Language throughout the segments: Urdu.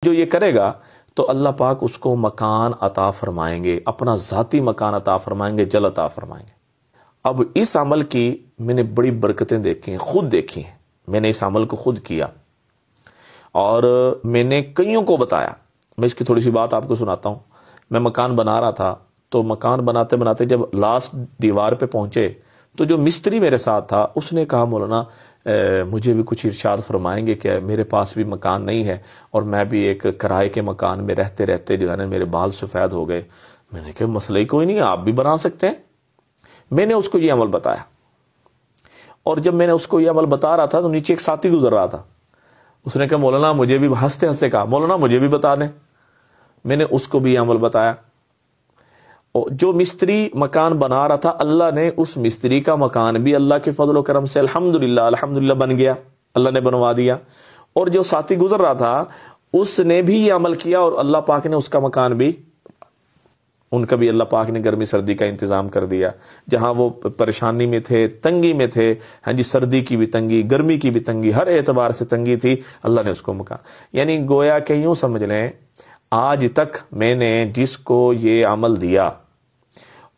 جو یہ کرے گا تو اللہ پاک اس کو مکان عطا فرمائیں گے، اپنا ذاتی مکان عطا فرمائیں گے، جل عطا فرمائیں گے۔ اب اس عمل کی میں نے بڑی برکتیں دیکھی ہیں، خود دیکھی ہیں، میں نے اس عمل کو خود کیا اور میں نے کئیوں کو بتایا۔ میں اس کی تھوڑی سی بات آپ کو سناتا ہوں۔ میں مکان بنا رہا تھا تو مکان بناتے بناتے جب لاسٹ دیوار پہ پہنچے تو جو مستری میرے ساتھ تھا اس نے کہا مولانا مجھے بھی کچھ ارشاد فرمائیں گے کہ میرے پاس بھی مکان نہیں ہے اور میں بھی ایک کرائے کے مکان میں رہتے رہتے جو ہے نا میرے بال سفید ہو گئے۔ میں نے کہا مسئلہ ہی کوئی نہیں، آپ بھی بنا سکتے ہیں۔ میں نے اس کو یہ عمل بتایا اور جب میں نے اس کو یہ عمل بتا رہا تھا تو نیچے ایک ساتھی گزر رہا تھا، اس نے کہا مولانا مجھے بھی، ہنستے ہنستے کہا مولانا مجھے بھی بتا دیں۔ میں نے اس کو بھی یہ عمل بتایا۔ جو مستری مکان بنا رہا تھا اللہ نے اس مستری کا مکان بھی اللہ کے فضل و کرم سے الحمدللہ بن گیا، اللہ نے بنوا دیا۔ اور جو ساتھی گزر رہا تھا اس نے بھی یہ عمل کیا اور اللہ پاک نے اس کا مکان بھی، ان کا بھی اللہ پاک نے گرمی سردی کا انتظام کر دیا۔ جہاں وہ پریشانی میں تھے، تنگی میں تھے، ہاں جی، سردی کی بھی تنگی، گرمی کی بھی تنگی، ہر اعتبار سے تنگی تھی، اللہ نے اس کو مکان، یعنی گویا کہ یوں سمجھ لیں آج تک میں نے جس کو یہ عمل دیا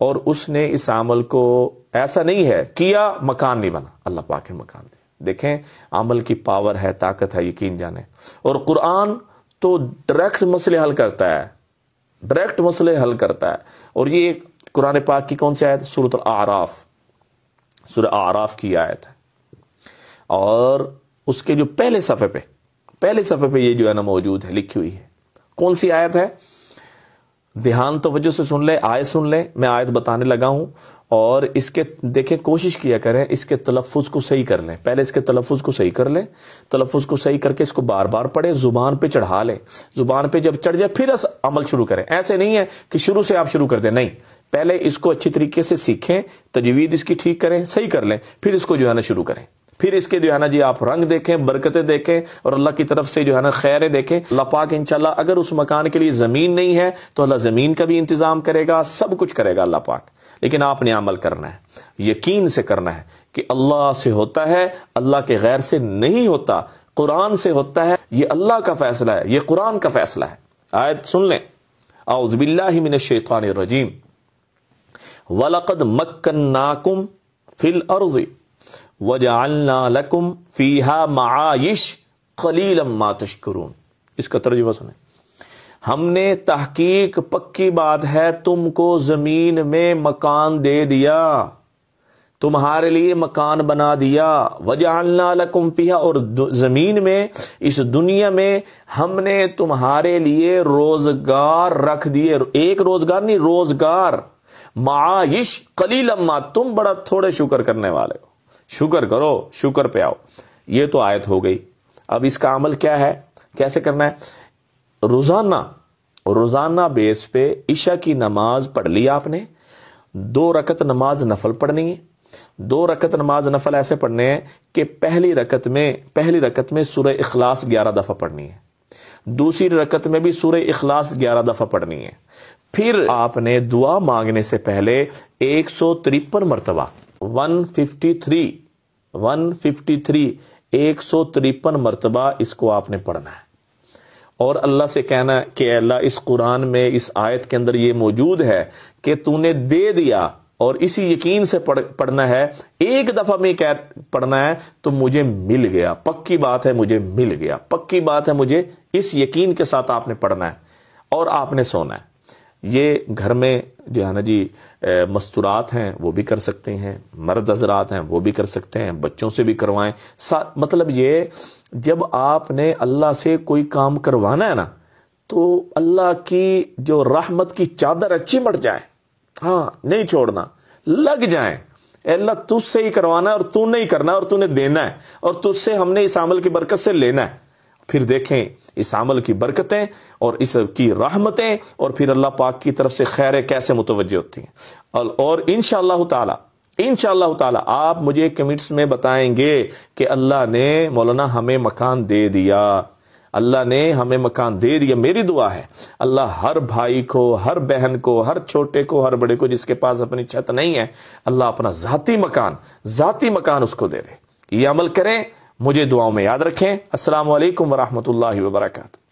اور اس نے اس عمل کو ایسا نہیں ہے کیا مکان نہیں بنا، اللہ پاک نے مکان دیا۔ دیکھیں عمل کی پاور ہے، طاقت ہے، یقین جانیں۔ اور قرآن تو ڈائریکٹ مسئلے حل کرتا ہے، ڈائریکٹ مسئلے حل کرتا ہے۔ اور یہ قرآن پاک کی کون سی آیت؟ سورۃ الاعراف، سورہ اعراف کی آیت ہے اور اس کے جو پہلے صفحے پہ یہ جو ہے نا موجود ہے، لکھی ہوئی ہے۔ کون سی آیت ہے؟ دھیان توجہ سے سن لیں، آیت سن لیں، میں آیت بتانے لگا ہوں اور اس کے دیکھیں کوشش کیا کریں اس کے تلفظ کو صحیح کر لیں۔ پہلے اس کے تلفظ کو صحیح کر لیں، تلفظ کو صحیح کر کے اس کو بار بار پڑھیں، زبان پہ چڑھا لیں، زبان پہ جب چڑھ جائے پھر عمل شروع کریں۔ ایسے نہیں ہے کہ شروع سے آپ شروع کر دیں، نہیں، پہلے اس کو اچھی طریقے سے سیکھیں، تجوید اس کی ٹھیک کریں، صحیح کر لیں، پھر اس کو جو ہے نا شروع کریں، پھر اس کے جو ہے نا جی آپ رنگ دیکھیں، برکتیں دیکھیں اور اللہ کی طرف سے جو ہے نا خیریں دیکھیں۔ اللہ پاک انشاءاللہ اگر اس مکان کے لیے زمین نہیں ہے تو اللہ زمین کا بھی انتظام کرے گا، سب کچھ کرے گا اللہ پاک۔ لیکن آپ نے عمل کرنا ہے، یقین سے کرنا ہے کہ اللہ سے ہوتا ہے، اللہ کے غیر سے نہیں ہوتا، قرآن سے ہوتا ہے، یہ اللہ کا فیصلہ ہے، یہ قرآن کا فیصلہ ہے۔ آیت سن لیں، اعوذ باللہ من الشیطان الرجیم، وَلَقَدْ مَكَّنَّاكُمْ فِي الْأَرْضِ وَجَعَلْنَا لَكُمْ فِيهَا مَعَائِشَ قَلِيلًا مَا تَشْكُرُونَ۔ اس کا ترجمہ سنیں، ہم نے تحقیق پکی بات ہے تم کو زمین میں مکان دے دیا، تمہارے لیے مکان بنا دیا، وَجَعَلْنَا لَكُمْ فِيهَا، اور زمین میں اس دنیا میں ہم نے تمہارے لیے روزگار رکھ دیے، ایک روزگار نہیں، روزگار، معائش قلیلا ما، تم بڑا تھوڑے شکر کرنے والے ہو، شکر کرو، شکر پہ آؤ۔ یہ تو آیت ہو گئی۔ اب اس کا عمل کیا ہے، کیسے کرنا ہے؟ روزانہ بیس پہ عشاء کی نماز پڑھ لی آپ نے، 2 رکعت نماز نفل پڑھنی ہے۔ 2 رکعت نماز نفل ایسے پڑھنے ہیں کہ پہلی رکعت میں سورہ اخلاص 11 دفعہ پڑھنی ہے، دوسری رکعت میں بھی سورہ اخلاص 11 دفعہ پڑھنی ہے۔ پھر آپ نے دعا مانگنے سے پہلے 153 مرتبہ 153 مرتبہ اس کو آپ نے پڑھنا ہے اور اللہ سے کہنا کہ اللہ اس قرآن میں اس آیت کے اندر یہ موجود ہے کہ تو نے دے دیا، اور اسی یقین سے پڑھنا ہے، ایک دفعہ میں پڑھنا ہے تو مجھے مل گیا، پکی بات ہے مجھے مل گیا، پکی بات ہے مجھے، اس یقین کے ساتھ آپ نے پڑھنا ہے اور آپ نے سونا ہے۔ یہ گھر میں جو ہے نا جی مستورات ہیں وہ بھی کر سکتے ہیں، مرد حضرات ہیں وہ بھی کر سکتے ہیں، بچوں سے بھی کروائیں۔ مطلب یہ جب آپ نے اللہ سے کوئی کام کروانا ہے نا تو اللہ کی جو رحمت کی چادر اچھی مٹ جائے، ہاں نہیں چھوڑنا، لگ جائیں، اے اللہ تجھ سے ہی کروانا ہے اور تو نہیں کرنا اور تو نے دینا ہے اور تجھ سے ہم نے اس عمل کی برکت سے لینا ہے۔ پھر دیکھیں اس عمل کی برکتیں اور اس کی رحمتیں اور پھر اللہ پاک کی طرف سے خیریں کیسے متوجہ ہوتی ہیں۔ اور انشاءاللہ تعالی آپ مجھے کمنٹس میں بتائیں گے کہ اللہ نے مولانا ہمیں مکان دے دیا، اللہ نے ہمیں مکان دے دیا۔ میری دعا ہے اللہ ہر بھائی کو، ہر بہن کو، ہر چھوٹے کو، ہر بڑے کو جس کے پاس اپنی چھت نہیں ہے، اللہ اپنا ذاتی مکان اس کو دے دے۔ یہ عمل کریں، مجھے دعاؤں میں یاد رکھیں۔ السلام علیکم ورحمۃ اللہ وبرکاتہ۔